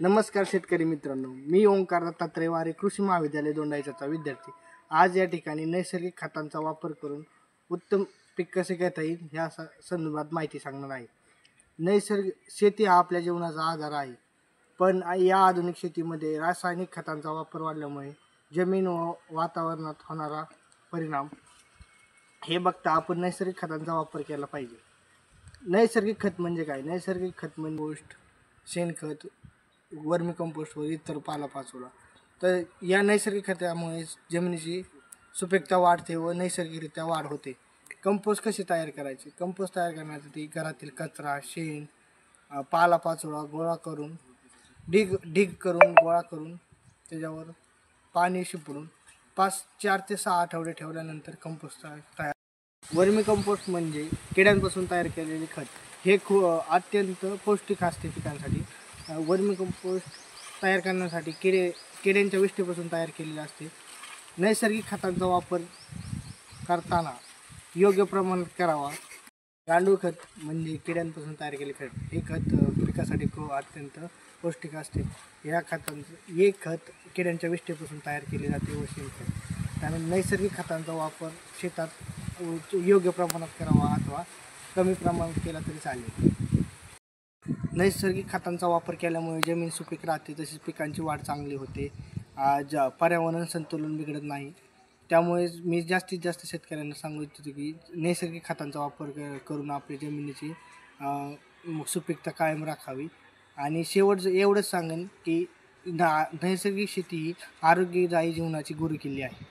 नमस्कार शेतकरी मित्रांनो, मी ओंकार दत्तात्रय वारे कृषी महाविद्यालय दोंडाईचाचा विद्यार्थी। आज या ठिकाणी नैसर्गिक खतांचा वापर करून उत्तम पीक कसे घेता येईल ह्या संदर्भात माहिती सांगणार आहे। नैसर्गिक शेती हा आपल्या जीवनाचा आधार आहे, पण या आधुनिक शेतीमध्ये रासायनिक खतांचा वापर वाढल्यामुळे जमीन व वातावरणात होणारा परिणाम हे बघता आपण नैसर्गिक खतांचा वापर केला पाहिजे। नैसर्गिक खत म्हणजे काय? नैसर्गिक खत म्हणजे गोष्ट शेणखत, वर्मी कंपोस्ट व इतर पालापाचोळा। तर या नैसर्गिक खतामुळे जमिनीची सुपीकता वाढते व नैसर्गिकरित्या वाढ होते। कंपोस्ट कसे तयार करायचे? कंपोस्ट तयार करण्यासाठी घरातील कचरा, शेण, पालापाचोळा गोळा करून ढीग करून गोळा करून त्याच्यावर पाणी शिंपडून 4 ते 6 आठवडे ठेवल्यानंतर कंपोस्ट तयार। वर्मी कंपोस्ट म्हणजे किड्यांपासून तयार केलेले खत। हे अत्यंत पौष्टिक असते पिकांसाठी। वर्मी कंपोस्ट तयार करण्यासाठी किड्यांच्या विष्ठेपासून तयार केलेले असते। नैसर्गिक खतांचा वापर करताना योग्य प्रमाणात करावा। गांडूळ खत म्हणजे किड्यांपासून तयार केलेले खत। हे खत पिकासाठी अत्यंत पौष्टिक असते। या खतांचं खत किड्यांच्या विष्ठेपासून तयार केले जाते व शेणखत। त्यामुळे नैसर्गिक खतांचा वापर शेतात योग्य प्रमाणात करावा अथवा कमी प्रमाणात केला तरी चालेल। नैसर्गिक खतांचा वापर केल्यामुळे जमीन सुपीक राहते, तसेच पिकांची वाढ चांगली होते, पर्यावरण संतुलन बिघडत नाही। त्यामुळे मी जास्तीत जास्त शेतकऱ्यांना सांगू इच्छितो की नैसर्गिक खतांचा वापर करून आपली जमिनीची सुपीकता कायम राखावी। आणि शेवटचं एवढंच सांगेन की नैसर्गिक शेती ही आरोग्यदायी जीवनाची गुरुकिल्ली आहे।